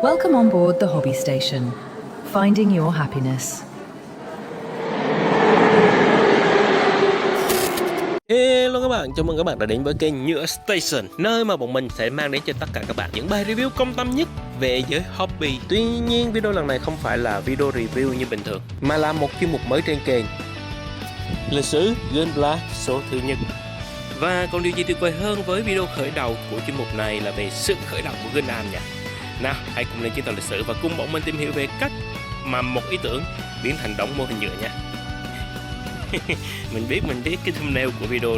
Welcome on board the Hobby Station, finding your happiness. Hello các bạn, chào mừng các bạn đã đến với kênh Nhựa Station, nơi mà bọn mình sẽ mang đến cho tất cả các bạn những bài review công tâm nhất về giới hobby. Tuy nhiên video lần này không phải là video review như bình thường, mà là một chuyên mục mới trên kênh, lịch sử Gunpla số thứ nhất. Và còn điều gì tuyệt vời hơn với video khởi đầu của chuyên mục này là về sự khởi đầu của Gundam nhỉ? Nào, hãy cùng lên chuyến tàu lịch sử và cùng bọn mình tìm hiểu về cách mà một ý tưởng biến thành đống mô hình nhựa nha. Mình biết cái thumbnail của video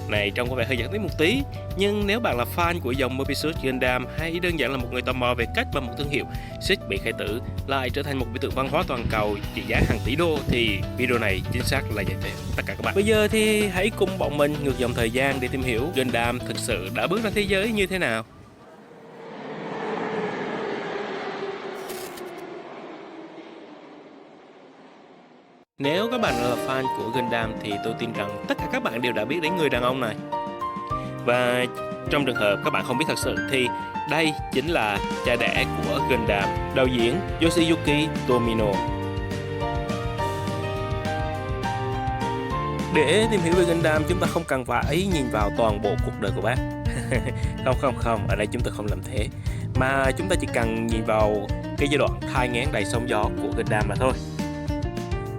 này trông có vẻ hơi giật tít một tí, nhưng nếu bạn là fan của dòng Mobius Gundam hay đơn giản là một người tò mò về cách mà một thương hiệu suýt bị khai tử lại trở thành một biểu tượng văn hóa toàn cầu trị giá hàng tỷ đô thì video này chính xác là dành cho tất cả các bạn. Bây giờ thì hãy cùng bọn mình ngược dòng thời gian để tìm hiểu Gundam thực sự đã bước ra thế giới như thế nào. Nếu các bạn là fan của Gundam thì tôi tin rằng tất cả các bạn đều đã biết đến người đàn ông này. Và trong trường hợp các bạn không biết thật sự thì đây chính là cha đẻ của Gundam, đạo diễn Yoshiyuki Tomino. Để tìm hiểu về Gundam chúng ta không cần phải nhìn vào toàn bộ cuộc đời của bác. Không, ở đây chúng ta không làm thế. Mà chúng ta chỉ cần nhìn vào cái giai đoạn thai nghén đầy sóng gió của Gundam mà thôi.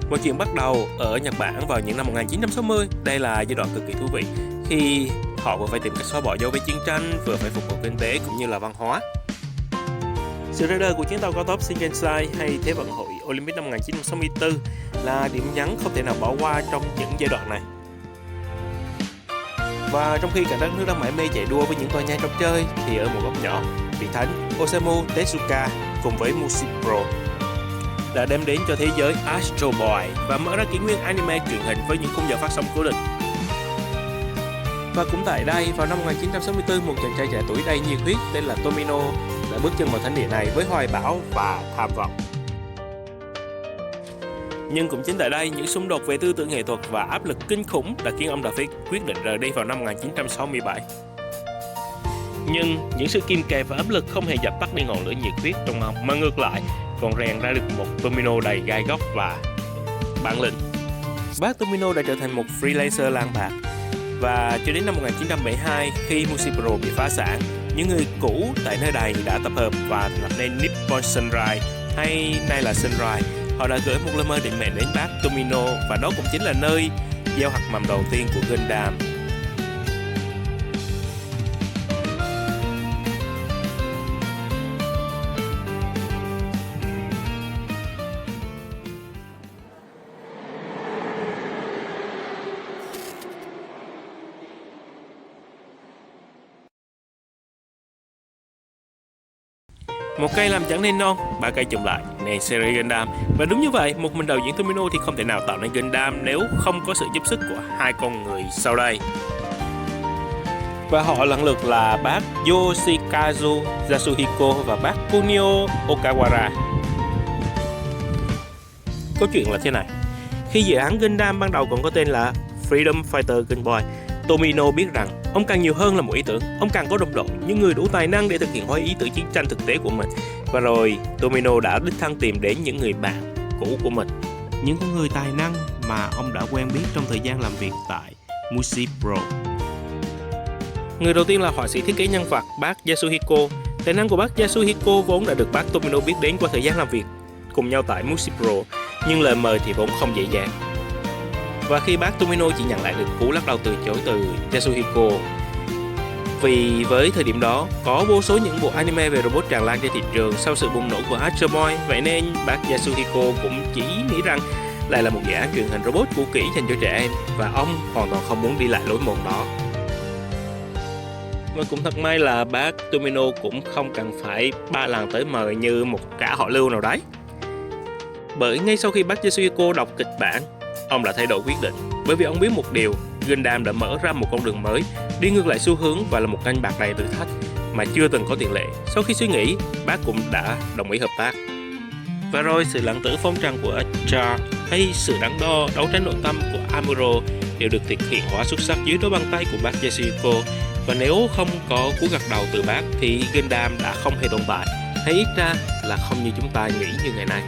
Mọi chuyện bắt đầu ở Nhật Bản vào những năm 1960. Đây là giai đoạn cực kỳ thú vị khi họ vừa phải tìm cách xóa bỏ dấu vết chiến tranh, vừa phải phục hồi kinh tế cũng như là văn hóa. Sự ra đời của chuyến tàu cao tốc Shinkansen hay Thế vận hội Olympic năm 1964 là điểm nhấn không thể nào bỏ qua trong những giai đoạn này. Và trong khi cả đất nước đang mải mê chạy đua với những tòa nhà trò chơi thì ở một góc nhỏ, vị thánh Osamu Tezuka cùng với Musipro đã đem đến cho thế giới Astro Boy và mở ra kỷ nguyên anime truyền hình với những khung giờ phát sóng cố định. Và cũng tại đây, vào năm 1964, một chàng trai trẻ tuổi đầy nhiệt huyết tên là Tomino đã bước chân vào thánh địa này với hoài bão và tham vọng. Nhưng cũng chính tại đây, những xung đột về tư tưởng nghệ thuật và áp lực kinh khủng đã khiến ông David quyết định rời đi vào năm 1967. Nhưng những sự kiềm kẹp và áp lực không hề dập tắt đi ngọn lửa nhiệt huyết trong ông, mà ngược lại còn rèn ra được một Tomino đầy gai góc và bản lĩnh. Bác Tomino đã trở thành một freelancer lang bạc, và cho đến năm 1972 khi Musipro bị phá sản, những người cũ tại nơi này đã tập hợp và thành lập nên Nippon Sunrise hay nay là Sunrise. Họ đã gửi một lời mời định mệnh đến bác Tomino và đó cũng chính là nơi gieo hạt mầm đầu tiên của Gundam. Một cây làm chẳng nên non, ba cây trồng lại nên series Gundam. Và đúng như vậy, một mình đạo diễn Tomino thì không thể nào tạo nên Gundam nếu không có sự giúp sức của hai con người sau đây. Và họ lần lượt là bác Yoshikazu Yasuhiko và bác Kunio Okawara. Câu chuyện là thế này. Khi dự án Gundam ban đầu còn có tên là Freedom Fighter Gunboy, Tomino biết rằng ông càng nhiều hơn là một ý tưởng, ông càng có đồng đội, những người đủ tài năng để thực hiện hóa ý tưởng chiến tranh thực tế của mình. Và rồi Tomino đã đích thân tìm đến những người bạn cũ của mình, những con người tài năng mà ông đã quen biết trong thời gian làm việc tại Musipro. Người đầu tiên là họa sĩ thiết kế nhân vật bác Yasuhiko. Tài năng của bác Yasuhiko vốn đã được bác Tomino biết đến qua thời gian làm việc cùng nhau tại Musipro, nhưng lời mời thì vốn không dễ dàng. Và khi bác Tomino chỉ nhận lại được cú lắc đầu từ chối từ Yasuhiko, vì với thời điểm đó có vô số những bộ anime về robot tràn lan trên thị trường sau sự bùng nổ của Astro Boy, vậy nên bác Yasuhiko cũng chỉ nghĩ rằng lại là một dự án truyền hình robot cũ kỹ dành cho trẻ em và ông hoàn toàn không muốn đi lại lối mòn đó. Và cũng thật may là bác Tomino cũng không cần phải 3 lần tới mời như một cả họ Lưu nào đấy. Bởi ngay sau khi bác Yasuhiko đọc kịch bản, ông đã thay đổi quyết định, bởi vì ông biết một điều, Gundam đã mở ra một con đường mới, đi ngược lại xu hướng và là một canh bạc đầy thử thách mà chưa từng có tiền lệ. Sau khi suy nghĩ, bác cũng đã đồng ý hợp tác. Và rồi sự lãng tử phong trần của Char hay sự đắn đo đấu tranh nội tâm của Amuro đều được thực hiện hóa xuất sắc dưới đôi bàn tay của bác Yasuhiko. Và nếu không có cú gật đầu từ bác thì Gundam đã không hề tồn tại, hay ít ra là không như chúng ta nghĩ như ngày nay.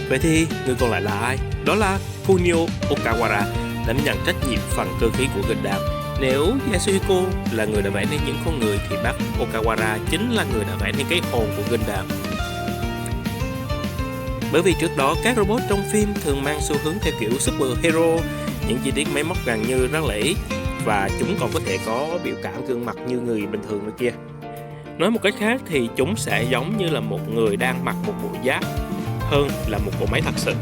Vậy thì người còn lại là ai? Đó là Kunio Okawara, đảm nhận trách nhiệm phần cơ khí của Gundam. Nếu Yasuhiko là người đã vẽ nên những con người thì bác Okawara chính là người đã vẽ nên cái hồn của Gundam. Bởi vì trước đó các robot trong phim thường mang xu hướng theo kiểu superhero, những chi tiết máy móc gần như rất lẻ và chúng còn có thể có biểu cảm gương mặt như người bình thường nữa kia. Nói một cách khác thì chúng sẽ giống như là một người đang mặc một bộ giáp hơn là một bộ máy thật sự.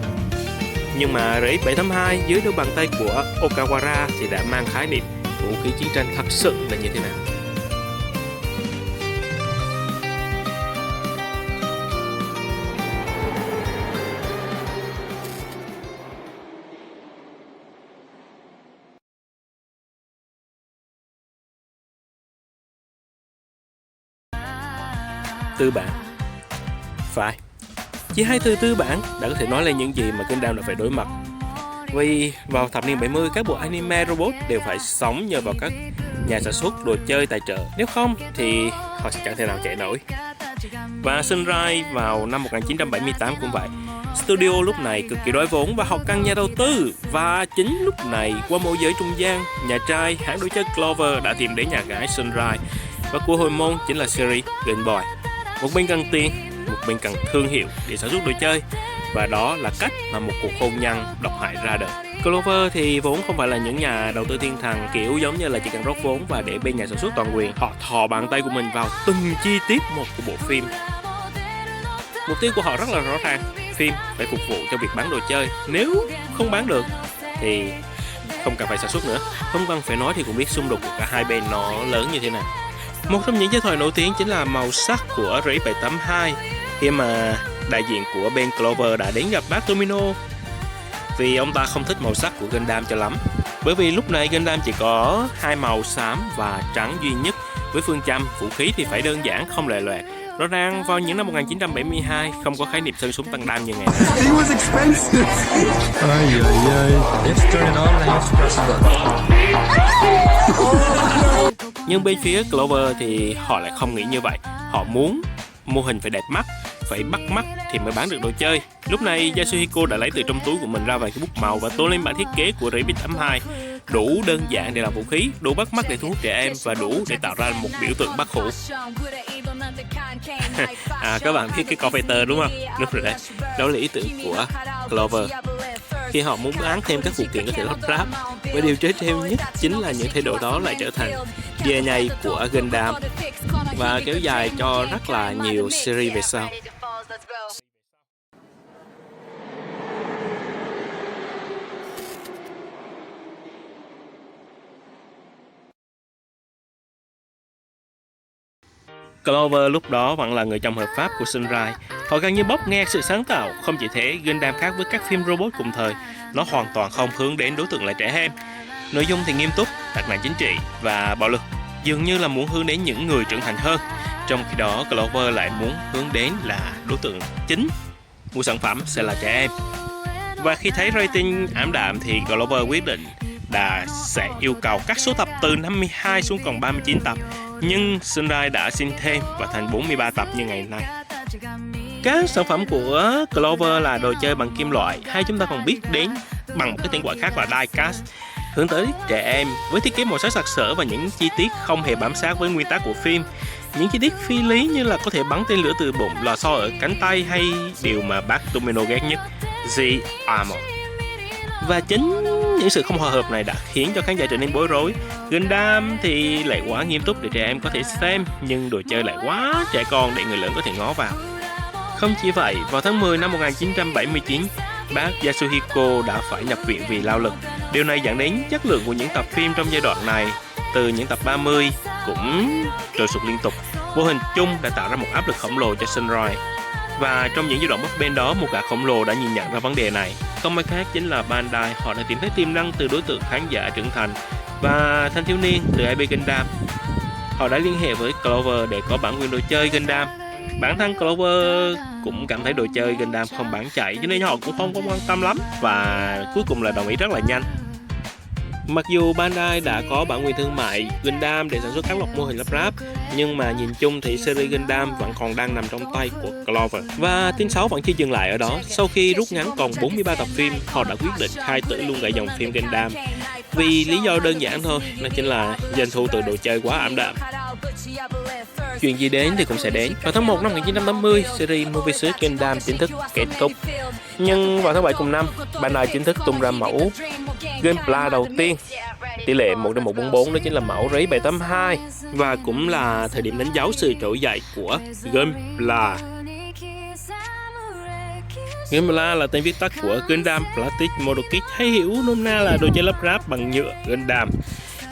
Nhưng mà RX-782 dưới đôi bàn tay của Okawara thì đã mang khái niệm vũ khí chiến tranh thật sự là như thế nào. Tư bản. Phải, chỉ hai từ tư bản đã có thể nói lên những gì mà Gundam đã phải đối mặt. Vì vào thập niên 70, các bộ anime robot đều phải sống nhờ vào các nhà sản xuất đồ chơi tài trợ. Nếu không thì họ sẽ chẳng thể nào chạy nổi. Và Sunrise vào năm 1978 cũng vậy. Studio lúc này cực kỳ đói vốn và họ cần nhà đầu tư. Và chính lúc này, qua môi giới trung gian, nhà trai hãng đồ chơi Clover đã tìm đến nhà gái Sunrise. Và của hồi môn chính là series Game Boy. Một bên cần tiền, một bên cần thương hiệu để sản xuất đồ chơi. Và đó là cách mà một cuộc hôn nhân độc hại ra đời. Clover thì vốn không phải là những nhà đầu tư thiên thần kiểu giống như là chỉ cần rót vốn và để bên nhà sản xuất toàn quyền. Họ thò bàn tay của mình vào từng chi tiết một của bộ phim. Mục tiêu của họ rất là rõ ràng. Phim phải phục vụ cho việc bán đồ chơi. Nếu không bán được thì không cần phải sản xuất nữa. Không cần phải nói thì cũng biết xung đột của cả hai bên nó lớn như thế nào. Một trong những giai thoại nổi tiếng chính là màu sắc của RX-782 khi mà đại diện của bên Clover đã đến gặp bác Tomino vì ông ta không thích màu sắc của Gundam cho lắm. Bởi vì lúc này Gundam chỉ có hai màu xám và trắng duy nhất, với phương châm vũ khí thì phải đơn giản không lệ loẹt. Rõ ràng vào những năm 1972 không có khái niệm sơn súng tăng đam như ngày nay. He was expensive. Let's turn it on and let's press the button. Nhưng bên phía Clover thì họ lại không nghĩ như vậy. Họ muốn mô hình phải đẹp mắt, phải bắt mắt thì mới bán được đồ chơi. Lúc này Yasuhiko đã lấy từ trong túi của mình ra vài cái bút màu và tô lên bản thiết kế của RX-782. Đủ đơn giản để làm vũ khí, đủ bắt mắt để thu hút trẻ em và đủ để tạo ra một biểu tượng bất hủ. Các bạn biết cái Fighter đúng không? Đúng rồi đấy. Đó là ý tưởng của Clover. Khi họ muốn bán thêm các phụ kiện có thể lắp ráp, và điều trớ trêu nhất chính là những thay đổi đó lại trở thành DNA của Gundam và kéo dài cho rất là nhiều series về sau. Clover lúc đó vẫn là người chồng hợp pháp của Sunrise. Họ gần như bóp nghẹt sự sáng tạo. Không chỉ thế, Gundam khác với các phim robot cùng thời, nó hoàn toàn không hướng đến đối tượng là trẻ em. Nội dung thì nghiêm túc, đặt nặng chính trị và bạo lực, dường như là muốn hướng đến những người trưởng thành hơn. Trong khi đó, Clover lại muốn hướng đến là đối tượng chính mua sản phẩm sẽ là trẻ em. Và khi thấy rating ảm đạm thì Clover quyết định là sẽ yêu cầu cắt số tập từ 52 xuống còn 39 tập. Nhưng Sunrise đã xin thêm và thành 43 tập như ngày nay. Các sản phẩm của Clover là đồ chơi bằng kim loại, hay chúng ta còn biết đến bằng một cái tên gọi khác là diecast, hướng tới trẻ em với thiết kế màu sắc sặc sỡ và những chi tiết không hề bám sát với nguyên tắc của phim. Những chi tiết phi lý như là có thể bắn tên lửa từ bụng lò xo ở cánh tay hay điều mà bác Tomino ghét nhất, Z-Armor. Và chính những sự không hòa hợp này đã khiến cho khán giả trở nên bối rối. Gundam thì lại quá nghiêm túc để trẻ em có thể xem, nhưng đồ chơi lại quá trẻ con để người lớn có thể ngó vào. Không chỉ vậy, vào tháng 10 năm 1979, bác Yasuhiko đã phải nhập viện vì lao lực. Điều này dẫn đến chất lượng của những tập phim trong giai đoạn này, từ những tập 30 cũng trồi sụt liên tục. Vô hình chung đã tạo ra một áp lực khổng lồ cho Sunrise. Và trong những giai đoạn bấp bênh đó, một gã khổng lồ đã nhìn nhận ra vấn đề này. Không ai khác chính là Bandai. Họ đã tìm thấy tiềm năng từ đối tượng khán giả trưởng thành và thanh thiếu niên từ IP Gundam. Họ đã liên hệ với Clover để có bản quyền đồ chơi Gundam. Bản thân Clover cũng cảm thấy đồ chơi Gundam không bán chạy, cho nên họ cũng không có quan tâm lắm và cuối cùng là đồng ý rất là nhanh. Mặc dù Bandai đã có bản quyền thương mại Gundam để sản xuất các lọc mô hình lắp ráp, nhưng mà nhìn chung thì series Gundam vẫn còn đang nằm trong tay của Clover. Và tin xấu vẫn chưa dừng lại ở đó. Sau khi rút ngắn còn 43 tập phim, họ đã quyết định khai tử luôn cả dòng phim Gundam. Vì lý do đơn giản thôi, đó chính là doanh thu từ đồ chơi quá ảm đạm. Chuyện gì đến thì cũng sẽ đến. Vào tháng 1 năm 1980, series Mobile Suit Gundam chính thức kết thúc. Nhưng vào tháng 7 cùng năm, Bandai chính thức tung ra mẫu Gunpla đầu tiên. Tỷ lệ 1:144, đó chính là mẫu Ray 782. Và cũng là thời điểm đánh dấu sự trỗi dậy của Gunpla. Gunpla là tên viết tắt của Gundam Plastic Model Kit, hay hiểu nôm na là đồ chơi lắp ráp bằng nhựa Gundam.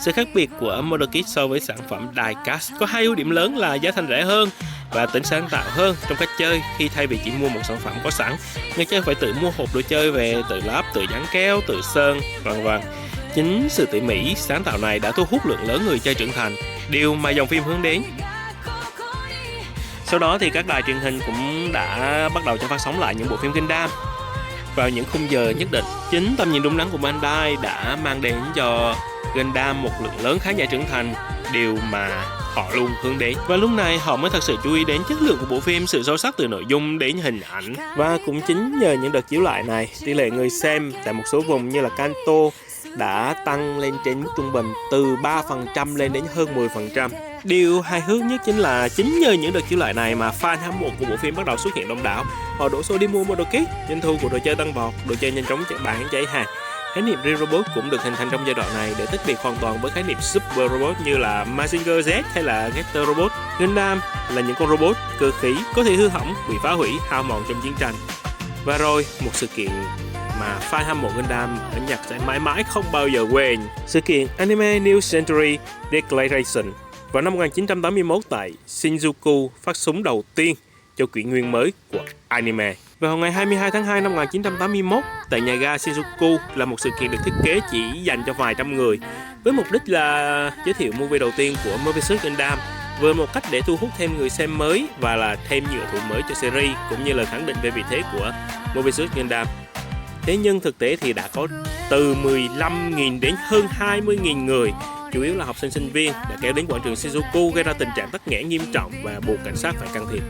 Sự khác biệt của Model Kit so với sản phẩm diecast có hai ưu điểm lớn là giá thành rẻ hơn và tính sáng tạo hơn trong cách chơi. Khi thay vì chỉ mua một sản phẩm có sẵn, người chơi phải tự mua hộp đồ chơi về, tự lắp, tự dán keo, tự sơn, vân vân. Chính sự tỉ mỉ, sáng tạo này đã thu hút lượng lớn người chơi trưởng thành, điều mà dòng phim hướng đến. Sau đó thì các đài truyền hình cũng đã bắt đầu cho phát sóng lại những bộ phim Gundam vào những khung giờ nhất định. Chính tầm nhìn đúng đắn của Bandai đã mang đến cho Gundam một lượng lớn khán giả trưởng thành, điều mà họ luôn hướng đến. Và lúc này họ mới thật sự chú ý đến chất lượng của bộ phim, sự sâu sắc từ nội dung đến hình ảnh. Và cũng chính nhờ những đợt chiếu lại này, tỷ lệ người xem tại một số vùng như là Kanto đã tăng lên trên mức trung bình từ 3% lên đến hơn 10%. Điều hài hước nhất chính là chính nhờ những đợt chiếu lại này mà fan hâm mộ của bộ phim bắt đầu xuất hiện đông đảo. Họ đổ xô đi mua Model Kit, doanh thu của đồ chơi tăng vọt, đồ chơi nhanh chóng bán cháy hàng. Khái niệm Real Robot cũng được hình thành trong giai đoạn này để tách biệt hoàn toàn với khái niệm Super Robot như là Mazinger Z hay là Getter Robot. Gundam là những con robot cơ khí có thể hư hỏng, bị phá hủy, hao mòn trong chiến tranh. Và rồi, một sự kiện mà fan hâm mộ Gundam ở Nhật sẽ mãi mãi không bao giờ quên. Sự kiện Anime New Century Declaration vào năm 1981 tại Shinjuku phát súng đầu tiên cho kỷ nguyên mới của anime. Vào ngày 22 tháng 2 năm 1981, tại nhà ga Shinjuku là một sự kiện được thiết kế chỉ dành cho vài trăm người, với mục đích là giới thiệu movie đầu tiên của Mobile Suit Gundam, với một cách để thu hút thêm người xem mới và là thêm nhiều thủ mới cho series, cũng như là khẳng định về vị thế của Mobile Suit Gundam. Thế nhưng thực tế thì đã có từ 15.000 đến hơn 20.000 người, chủ yếu là học sinh sinh viên, đã kéo đến quảng trường Shinjuku gây ra tình trạng tắc nghẽn nghiêm trọng và buộc cảnh sát phải can thiệp.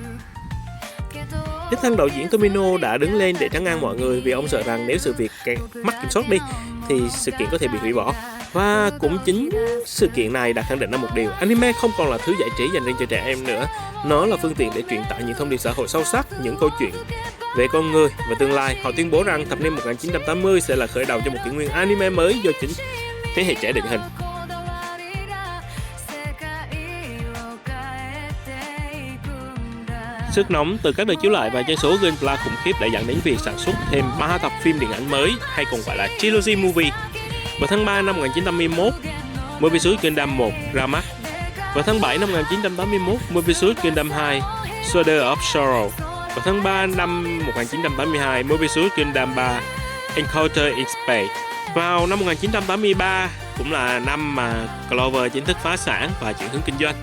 Đích thân đạo diễn Tomino đã đứng lên để trấn an mọi người vì ông sợ rằng nếu sự việc mất kiểm soát đi thì sự kiện có thể bị hủy bỏ. Và cũng chính sự kiện này đã khẳng định ra một điều: anime không còn là thứ giải trí dành riêng cho trẻ em nữa. Nó là phương tiện để truyền tải những thông điệp xã hội sâu sắc, những câu chuyện về con người và tương lai. Họ tuyên bố rằng thập niên 1980 sẽ là khởi đầu cho một kỷ nguyên anime mới do chính thế hệ trẻ định hình. Sức nóng từ các đợt chiếu lại và doanh số Gunpla khủng khiếp đã dẫn đến việc sản xuất thêm 3 tập phim điện ảnh mới, hay còn gọi là Trilogy Movie. Vào tháng 3 năm 1981, Mobile Suit Gundam 1 ra mắt. Vào tháng 7 năm 1981, Mobile Suit Gundam 2 Sword of Sorrow. Vào tháng 3 năm 1982, Mobile Suit Gundam 3 Encounter in Space. Vào năm 1983 cũng là năm mà Clover chính thức phá sản và chuyển hướng kinh doanh.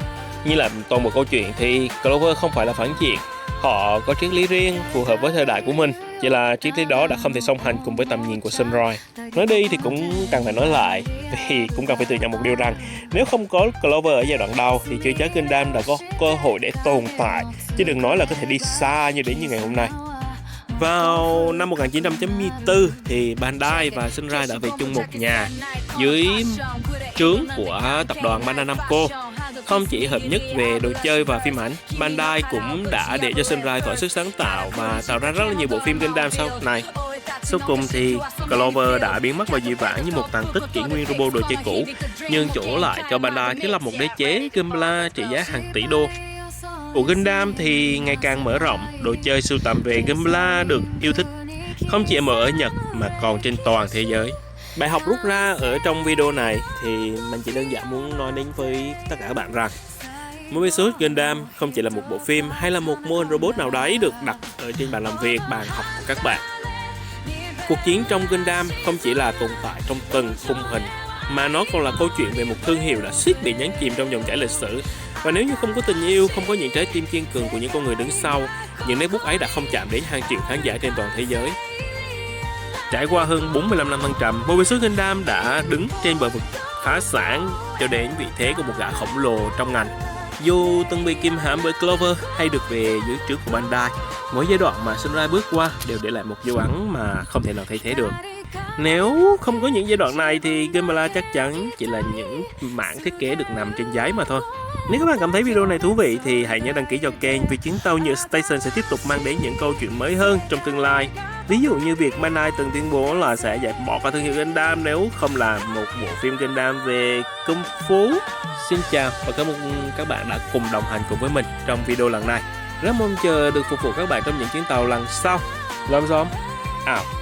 Như là toàn bộ câu chuyện thì Clover không phải là phản diện. Họ có triết lý riêng phù hợp với thời đại của mình, chỉ là triết lý đó đã không thể song hành cùng với tầm nhìn của Sunrise. Nói đi thì cũng cần phải nói lại, vì cũng cần phải thừa nhận một điều rằng nếu không có Clover ở giai đoạn đầu thì chưa chắc Gundam đã có cơ hội để tồn tại, chứ đừng nói là có thể đi xa như đến như ngày hôm nay. Vào năm 1994 thì Bandai và Sunrise đã về chung một nhà dưới trướng của tập đoàn Bandai Namco. Không chỉ hợp nhất về đồ chơi và phim ảnh, Bandai cũng đã để cho Sunrise thỏa sức sáng tạo và tạo ra rất là nhiều bộ phim Gundam sau này. Sau cùng thì Clover đã biến mất vào dĩ vãng như một tàn tích kỷ nguyên robot đồ chơi cũ, nhưng chỗ lại cho Bandai thiết lập một đế chế Gunpla trị giá hàng tỷ đô. Của Gundam thì ngày càng mở rộng, đồ chơi sưu tầm về Gunpla được yêu thích không chỉ ở Nhật mà còn trên toàn thế giới. Bài học rút ra ở trong video này thì mình chỉ đơn giản muốn nói đến với tất cả các bạn rằng Mobile Suit Gundam không chỉ là một bộ phim hay là một mô hình robot nào đấy được đặt ở trên bàn làm việc, bàn học của các bạn. Cuộc chiến trong Gundam không chỉ là tồn tại trong từng khung hình, mà nó còn là câu chuyện về một thương hiệu đã suýt bị nhấn chìm trong dòng chảy lịch sử. Và nếu như không có tình yêu, không có những trái tim kiên cường của những con người đứng sau, những nét bút ấy đã không chạm đến hàng triệu khán giả trên toàn thế giới. Trải qua hơn 45 năm thăng trầm, Mobile Suit Gundam đã đứng trên bờ vực phá sản cho đến vị thế của một gã khổng lồ trong ngành. Dù từng bị kìm hãm bởi Clover hay được về dưới trướng của Bandai, mỗi giai đoạn mà Sunrise bước qua đều để lại một dấu ấn mà không thể nào thay thế được. Nếu không có những giai đoạn này thì Gunpla chắc chắn chỉ là những mảng thiết kế được nằm trên giấy mà thôi. Nếu các bạn cảm thấy video này thú vị thì hãy nhớ đăng ký cho kênh, vì chuyến tàu nhựa Station sẽ tiếp tục mang đến những câu chuyện mới hơn trong tương lai. Ví dụ như việc Bandai từng tuyên bố là sẽ dẹp bỏ cả thương hiệu Gundam nếu không làm một bộ phim Gundam về Kung Fu. Xin chào và cảm ơn các bạn đã cùng đồng hành cùng với mình trong video lần này. Rất mong chờ được phục vụ các bạn trong những chuyến tàu lần sau. Lom Som out.